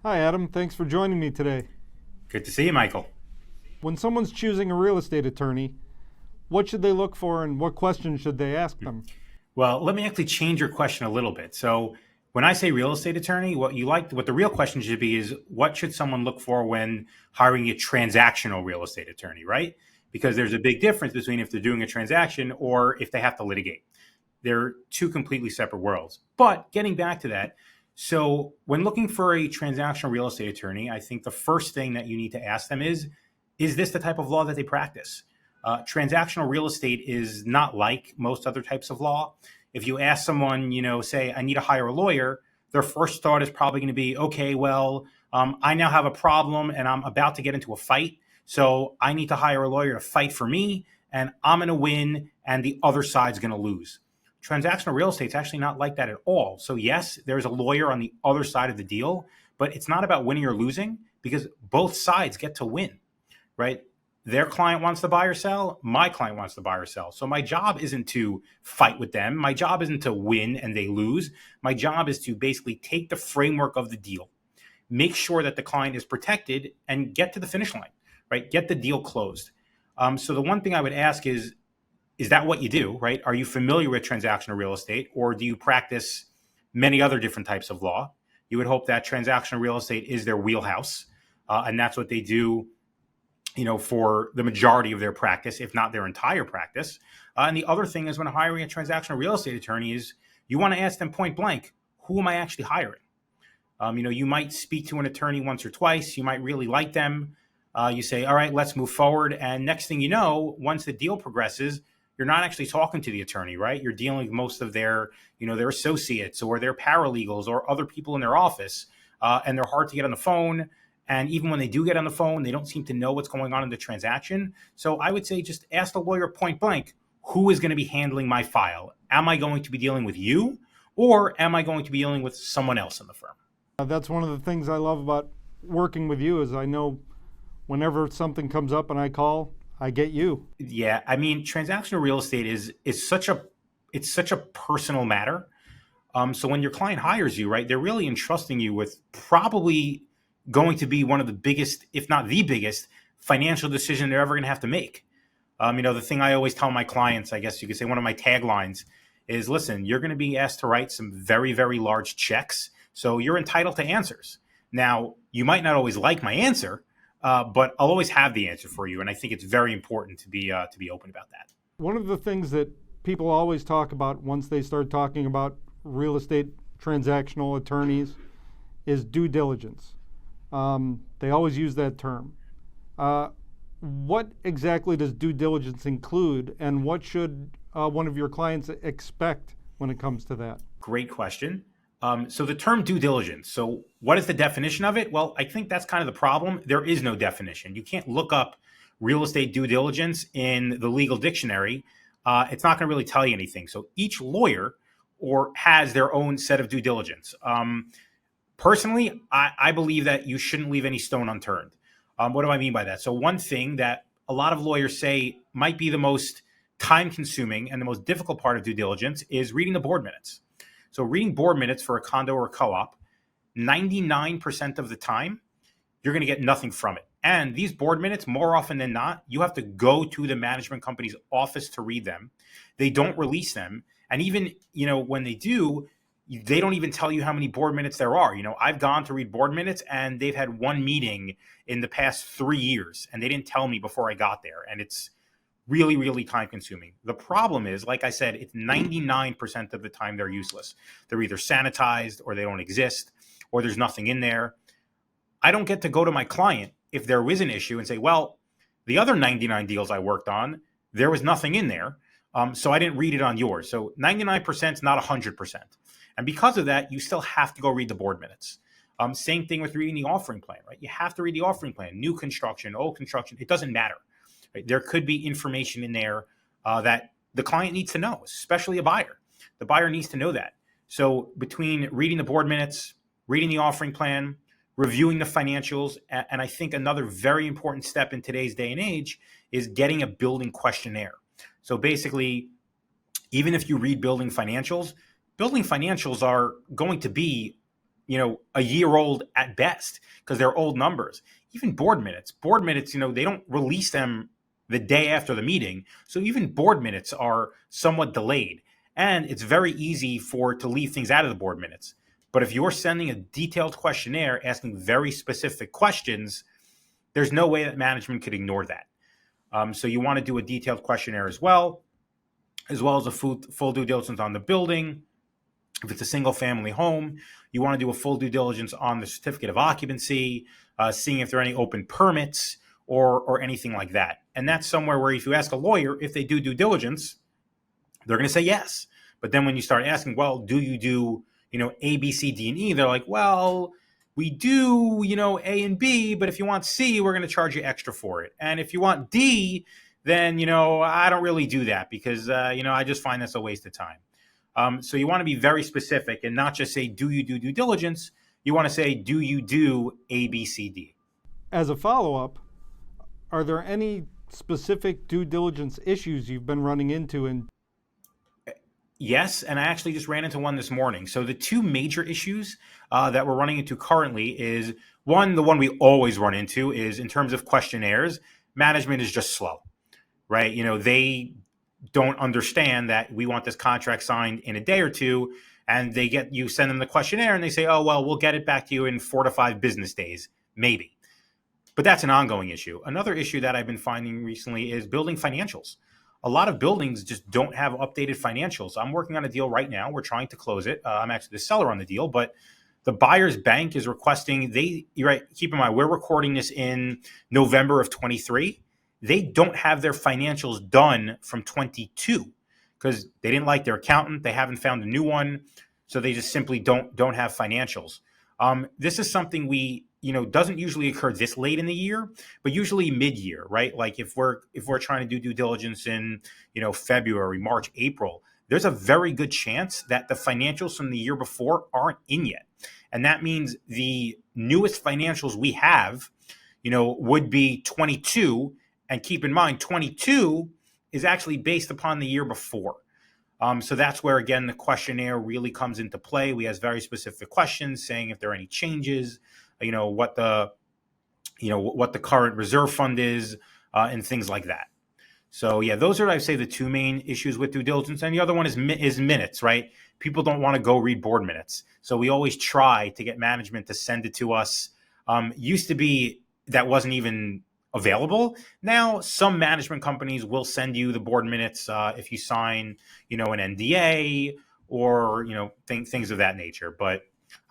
Hi, Adam. Thanks for joining me today. Good to see you, Michael. When someone's choosing a real estate attorney, what should they look for and what questions should they ask them? Well, let me actually change your question a little bit. So, when I say real estate attorney, what the real question should be is what should someone look for when hiring a transactional real estate attorney, right? Because there's a big difference between if they're doing a transaction or if they have to litigate. They're two completely separate worlds. But getting back to that, so when looking for a transactional real estate attorney, I think the first thing that you need to ask them is this the type of law that they practice? Transactional real estate is not like most other types of law. If you ask someone, say, I need to hire a lawyer, their first thought is probably going to be, okay, well, I now have a problem and I'm about to get into a fight. So I need to hire a lawyer to fight for me and I'm going to win and the other side's going to lose. Transactional real estate is actually not like that at all. So, yes, there's a lawyer on the other side of the deal, but it's not about winning or losing because both sides get to win, right? Their client wants to buy or sell. My client wants to buy or sell. So my job isn't to fight with them. My job isn't to win and they lose. My job is to basically take the framework of the deal, make sure that the client is protected, and get to the finish line, right? Get the deal closed. So the one thing I would ask is that what you do, right? Are you familiar with transactional real estate or do you practice many other different types of law? You would hope that transactional real estate is their wheelhouse, and that's what they do for the majority of their practice, if not their entire practice. And the other thing is when hiring a transactional real estate attorney is you want to ask them point blank, who am I actually hiring? You might speak to an attorney once or twice. You might really like them. You say, all right, let's move forward. And next thing you know, once the deal progresses, you're not actually talking to the attorney, right? You're dealing with most of their associates or their paralegals or other people in their office. And they're hard to get on the phone. And even when they do get on the phone, they don't seem to know what's going on in the transaction. So I would say just ask the lawyer point blank, who is going to be handling my file? Am I going to be dealing with you or am I going to be dealing with someone else in the firm? That's one of the things I love about working with you is I know whenever something comes up and I call, I get you. Yeah, I mean, transactional real estate is such a personal matter. So when your client hires you, right, they're really entrusting you with probably going to be one of the biggest, if not the biggest, financial decision they're ever going to have to make. The thing I always tell my clients, I guess you could say one of my taglines is, listen, you're going to be asked to write some very, very large checks. So you're entitled to answers. Now, you might not always like my answer, but I'll always have the answer for you. And I think it's very important to be open about that. One of the things that people always talk about once they start talking about real estate transactional attorneys is due diligence. They always use that term. What exactly does due diligence include, and what should one of your clients expect when it comes to that? Great question. So the term due diligence. So what is the definition of it? Well, I think that's kind of the problem. There is no definition. You can't look up real estate due diligence in the legal dictionary. It's not going to really tell you anything. So each lawyer or has their own set of due diligence. Personally, I believe that you shouldn't leave any stone unturned. What do I mean by that? So one thing that a lot of lawyers say might be the most time consuming and the most difficult part of due diligence is reading the board minutes. So reading board minutes for a condo or a co-op, 99% of the time, you're going to get nothing from it. And these board minutes, more often than not, you have to go to the management company's office to read them. They don't release them. And even, when they do, they don't even tell you how many board minutes there are. I've gone to read board minutes and they've had one meeting in the past 3 years and they didn't tell me before I got there. And it's really, really time consuming. The problem is, like I said, it's 99% of the time they're useless. They're either sanitized or they don't exist or there's nothing in there. I don't get to go to my client if there is an issue and say, well, the other 99 deals I worked on, there was nothing in there. So I didn't read it on yours. So 99% is not 100%. And because of that, you still have to go read the board minutes. Same thing with reading the offering plan, right? You have to read the offering plan, new construction, old construction. It doesn't matter. Right? There could be information in there that the client needs to know, especially a buyer. The buyer needs to know that. So between reading the board minutes, reading the offering plan, reviewing the financials, and I think another very important step in today's day and age is getting a building questionnaire. So basically, even if you read building financials are going to be a year old at best because they're old numbers. Even board minutes, they don't release them the day after the meeting. So even board minutes are somewhat delayed, and it's very easy to leave things out of the board minutes. But if you're sending a detailed questionnaire asking very specific questions, there's no way that management could ignore that. So you want to do a detailed questionnaire as well as a full due diligence on the building. If it's a single family home, you want to do a full due diligence on the certificate of occupancy, seeing if there are any open permits or anything like that. And that's somewhere where if you ask a lawyer if they do due diligence, they're going to say yes. But then when you start asking, well, do you do, A, B, C, D, and E? They're like, well, we do, A and B, but if you want C, we're going to charge you extra for it. And if you want D, then, I don't really do that because, I just find that's a waste of time. So you want to be very specific and not just say, do you do due diligence? You want to say, do you do A, B, C, D? As a follow-up, are there any specific due diligence issues you've been running into? Yes, and I actually just ran into one this morning. So the two major issues that we're running into currently is one, the one we always run into is in terms of questionnaires, management is just slow, right? They don't understand that we want this contract signed in a day or two, and you send them the questionnaire and they say, oh, well, we'll get it back to you in 4 to 5 business days, maybe. But that's an ongoing issue. Another issue that I've been finding recently is building financials. A lot of buildings just don't have updated financials. I'm working on a deal right now. We're trying to close it. I'm actually the seller on the deal, but the buyer's bank is requesting, you're right, keep in mind, we're recording this in November of 23. They don't have their financials done from 22 because they didn't like their accountant. They haven't found a new one. So they just simply don't have financials. This is something doesn't usually occur this late in the year, but usually mid-year, right? Like if we're trying to do due diligence in, February, March, April, there's a very good chance that the financials from the year before aren't in yet. And that means the newest financials we have, would be 22. And keep in mind, 22 is actually based upon the year before. So that's where, again, the questionnaire really comes into play. We ask very specific questions saying if there are any changes, what the current reserve fund is, and things like that. So yeah, those are, I'd say, the two main issues with due diligence. And the other one is minutes, right? People don't want to go read board minutes. So we always try to get management to send it to us. Used to be that wasn't even available. Now, some management companies will send you the board minutes if you sign, an NDA or, things of that nature. But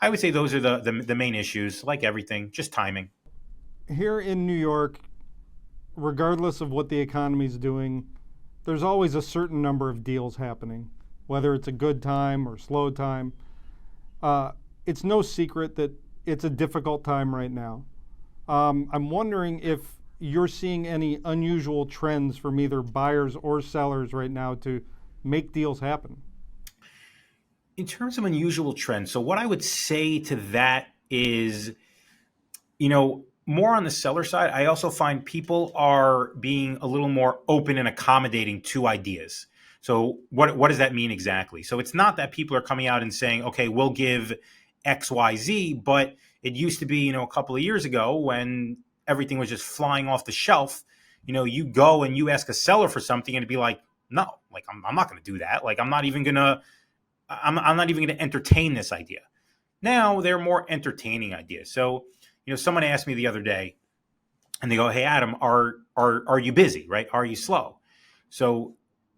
I would say those are the main issues, like everything, just timing. Here in New York, regardless of what the economy is doing, there's always a certain number of deals happening, whether it's a good time or slow time. It's no secret that it's a difficult time right now. I'm wondering if you're seeing any unusual trends from either buyers or sellers right now to make deals happen. In terms of unusual trends, so what I would say to that is, more on the seller side, I also find people are being a little more open and accommodating to ideas. So what does that mean exactly? So it's not that people are coming out and saying, okay, we'll give X, Y, Z, but it used to be, a couple of years ago when everything was just flying off the shelf, you go and you ask a seller for something and it'd be like, no, like I'm not going to do that. Like I'm not even going to entertain this idea. Now they're more entertaining ideas. So, someone asked me the other day and they go, hey, Adam, are you busy, right? Are you slow? So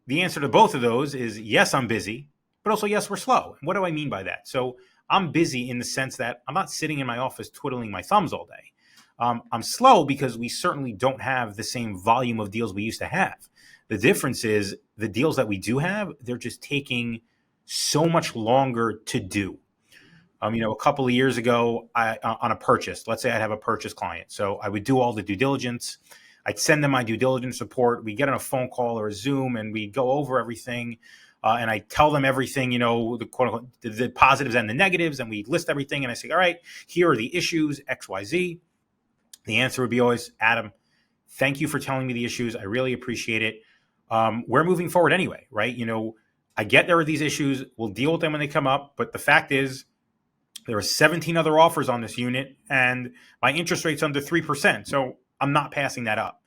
the answer to both of those is yes, I'm busy, but also yes, we're slow. And what do I mean by that? So I'm busy in the sense that I'm not sitting in my office twiddling my thumbs all day. I'm slow because we certainly don't have the same volume of deals we used to have. The difference is the deals that we do have, they're just taking so much longer to do. A couple of years ago, on a purchase, let's say I'd have a purchase client. So I would do all the due diligence. I'd send them my due diligence report. We get on a phone call or a Zoom and we go over everything. And I tell them everything, the quote unquote, the positives and the negatives. And we list everything. And I say, all right, here are the issues, X, Y, Z. The answer would be always, Adam, thank you for telling me the issues. I really appreciate it. We're moving forward anyway, right? I get there are these issues. We'll deal with them when they come up. But the fact is, There were 17 other offers on this unit, and my interest rate's under 3%. So I'm not passing that up.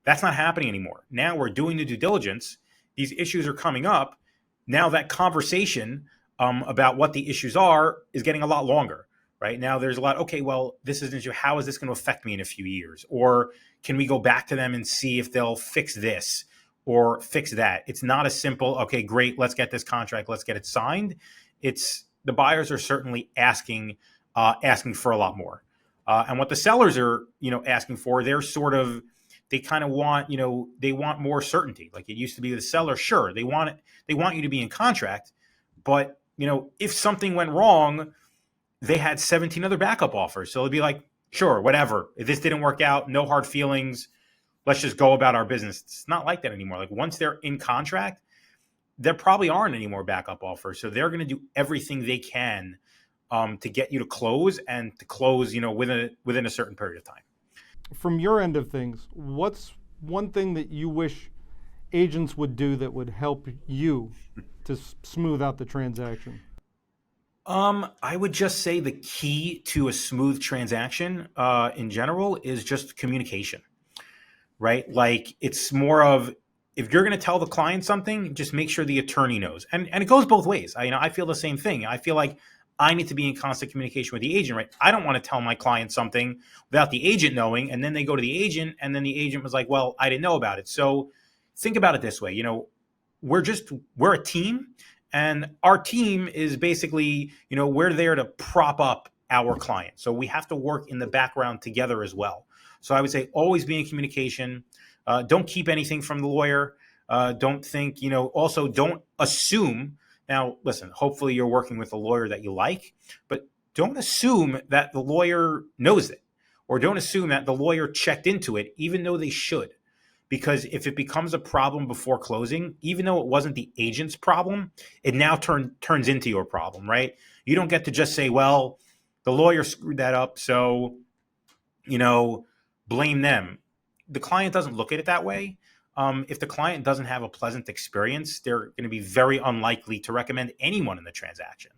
That's not happening anymore. Now we're doing the due diligence. These issues are coming up. Now that conversation about what the issues are is getting a lot longer. Right now, there's a lot. Okay, well, this is an issue. How is this going to affect me in a few years? Or can we go back to them and see if they'll fix this or fix that? It's not a simple, okay, great, let's get this contract, let's get it signed. It's the buyers are certainly asking for a lot more, and what the sellers are, asking for, they kind of want, they want more certainty. Like it used to be the seller, sure, they want you to be in contract, but if something went wrong, they had 17 other backup offers. So it'd be like, sure, whatever. If this didn't work out, no hard feelings. Let's just go about our business. It's not like that anymore. Like once they're in contract, there probably aren't any more backup offers. So they're going to do everything they can to get you to close, and to close, within a certain period of time. From your end of things, what's one thing that you wish agents would do that would help you to smooth out the transaction? I would just say the key to a smooth transaction in general is just communication, right? Like it's more of, if you're going to tell the client something, just make sure the attorney knows. And it goes both ways. I feel the same thing. I feel like I need to be in constant communication with the agent, right? I don't want to tell my client something without the agent knowing, and then they go to the agent, and then the agent was like, well, I didn't know about it. So think about it this way, we're a team. And our team is basically, we're there to prop up our client. So we have to work in the background together as well. So I would say always be in communication. Don't keep anything from the lawyer. Don't think, also don't assume. Now, listen, hopefully you're working with a lawyer that you like, but don't assume that the lawyer knows it, or don't assume that the lawyer checked into it, even though they should. Because if it becomes a problem before closing, even though it wasn't the agent's problem, it now turns into your problem, right? You don't get to just say, well, the lawyer screwed that up, so, blame them. The client doesn't look at it that way. If the client doesn't have a pleasant experience, they're going to be very unlikely to recommend anyone in the transaction.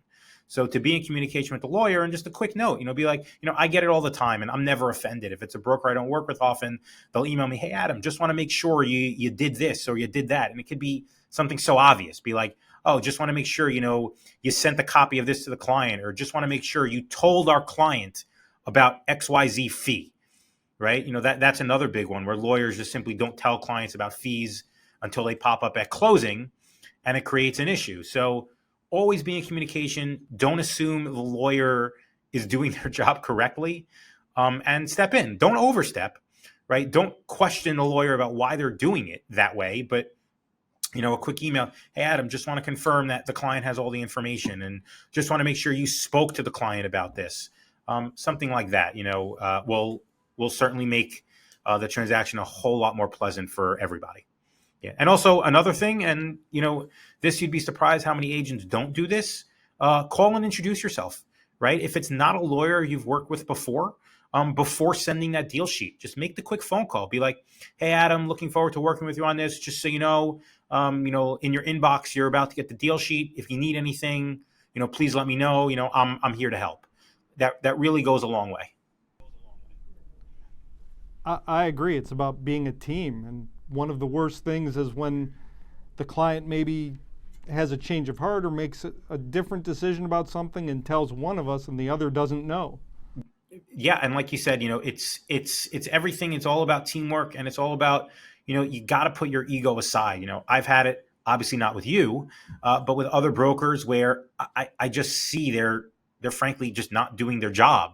So to be in communication with the lawyer, and just a quick note, be like, I get it all the time and I'm never offended. If it's a broker I don't work with often, they'll email me, hey, Adam, just want to make sure you did this or you did that. And it could be something so obvious. Be like, oh, just want to make sure, you sent a copy of this to the client, or just want to make sure you told our client about XYZ fee, right? That's another big one where lawyers just simply don't tell clients about fees until they pop up at closing, and it creates an issue. So always be in communication. Don't assume the lawyer is doing their job correctly, and step in. Don't overstep, right? Don't question the lawyer about why they're doing it that way. But, a quick email, hey, Adam, just want to confirm that the client has all the information, and just want to make sure you spoke to the client about this. Something like that, will certainly make the transaction a whole lot more pleasant for everybody. Yeah. And also another thing, and this, you'd be surprised how many agents don't do this. Call and introduce yourself, right? If it's not a lawyer you've worked with before sending that deal sheet, just make the quick phone call. Be like, hey, Adam, looking forward to working with you on this. Just so you know, in your inbox, you're about to get the deal sheet. If you need anything, please let me know. I'm here to help. That really goes a long way. I agree. It's about being a team. And one of the worst things is when the client maybe has a change of heart or makes a different decision about something and tells one of us and the other doesn't know. Yeah, and like you said, it's everything. It's all about teamwork, and it's all about, you got to put your ego aside. I've had it, obviously not with you, but with other brokers where I just see they're frankly just not doing their job.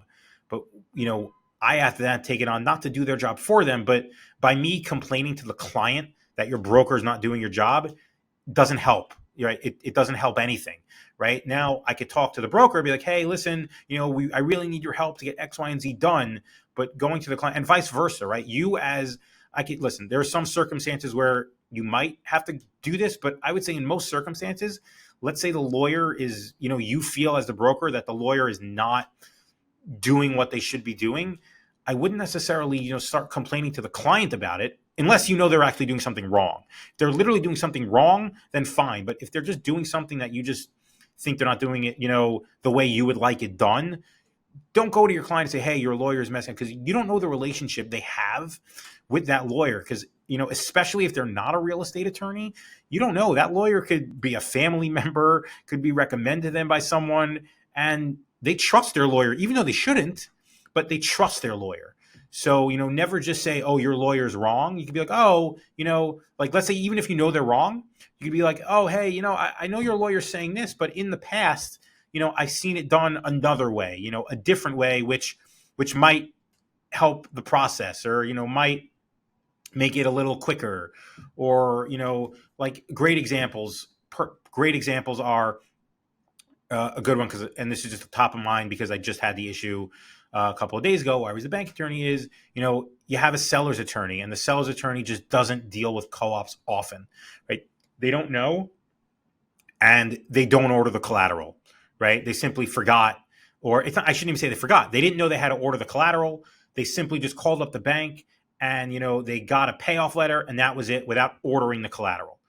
But I have to then take it on, not to do their job for them, but by me complaining to the client that your broker is not doing your job doesn't help. Right? It doesn't help anything. Right now, I could talk to the broker and be like, hey, listen, I really need your help to get X, Y, and Z done. But going to the client, and vice versa, right? Listen, there are some circumstances where you might have to do this, but I would say in most circumstances, let's say the lawyer is, you feel as the broker that the lawyer is not doing what they should be doing. I wouldn't necessarily, start complaining to the client about it unless they're actually doing something wrong. If they're literally doing something wrong, then fine. But if they're just doing something that you just think they're not doing it, the way you would like it done, don't go to your client and say, hey, your lawyer's messing up, because you don't know the relationship they have with that lawyer. Because, especially if they're not a real estate attorney, you don't know. That lawyer could be a family member, could be recommended to them by someone, and they trust their lawyer, even though they shouldn't, but they trust their lawyer. So, never just say, oh, your lawyer's wrong. You could be like, oh, like, let's say, even if you know they're wrong, you could be like, oh, hey, I know your lawyer's saying this, but in the past, I've seen it done another way, a different way, which might help the process, or, might make it a little quicker, or, like great examples are a good one. And this is just top of mind because I just had the issue a couple of days ago where I was the bank attorney, is, you have a seller's attorney, and the seller's attorney just doesn't deal with co-ops often, right? They don't know, and they don't order the collateral, right? They simply forgot, or it's not, I shouldn't even say they forgot. They didn't know they had to order the collateral. They simply just called up the bank and, they got a payoff letter, and that was it, without ordering the collateral.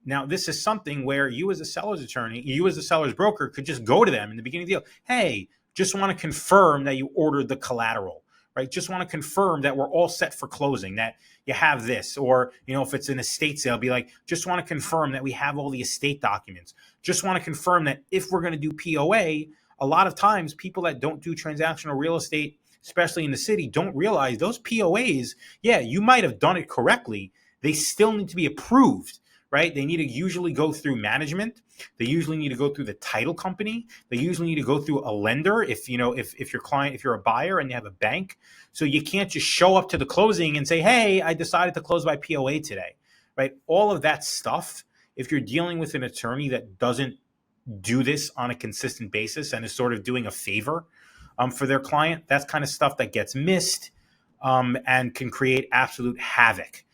Now, this is something where you as a seller's attorney, you as a seller's broker, could just go to them in the beginning of the deal. Hey, just want to confirm that you ordered the collateral, right? Just want to confirm that we're all set for closing, that you have this. Or, if it's an estate sale, be like, just want to confirm that we have all the estate documents. Just want to confirm that if we're going to do POA, a lot of times people that don't do transactional real estate, especially in the city, don't realize those POAs, yeah, you might have done it correctly. They still need to be approved, right? They need to usually go through management. They usually need to go through the title company. They usually need to go through a lender if your client, if you're a buyer and you have a bank. So you can't just show up to the closing and say, hey, I decided to close by POA today, right? All of that stuff, if you're dealing with an attorney that doesn't do this on a consistent basis and is sort of doing a favor for their client, that's kind of stuff that gets missed and can create absolute havoc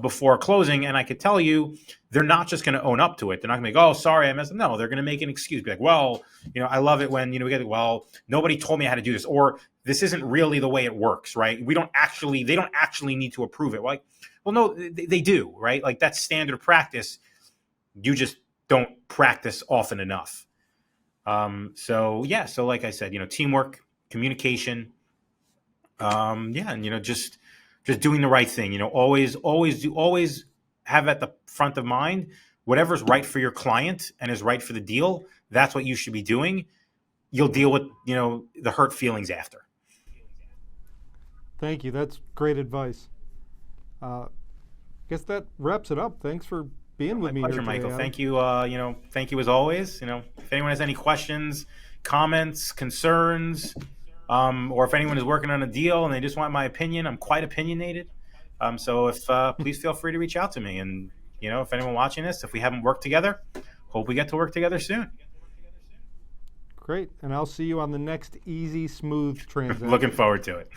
before closing. And I could tell you, they're not just going to own up to it. They're not going to be like, oh, sorry, I messed up. No, they're going to make an excuse. Be like, well, I love it when, we get, well, nobody told me how to do this, or this isn't really the way it works, right? They don't actually need to approve it. Like, well, no, they do, right? Like, that's standard practice. You just don't practice often enough. So like I said, teamwork, communication, and, just doing the right thing, always have at the front of mind, whatever's right for your client and is right for the deal. That's what you should be doing. You'll deal with, the hurt feelings after. Thank you. That's great advice. Guess that wraps it up. Thanks for being with me here today, Michael. Adam. Thank you. Thank you as always. If anyone has any questions, comments, concerns, or if anyone is working on a deal and they just want my opinion, I'm quite opinionated. So if please feel free to reach out to me. And if anyone watching this, if we haven't worked together, hope we get to work together soon. Great, and I'll see you on the next easy, smooth transaction. Looking forward to it.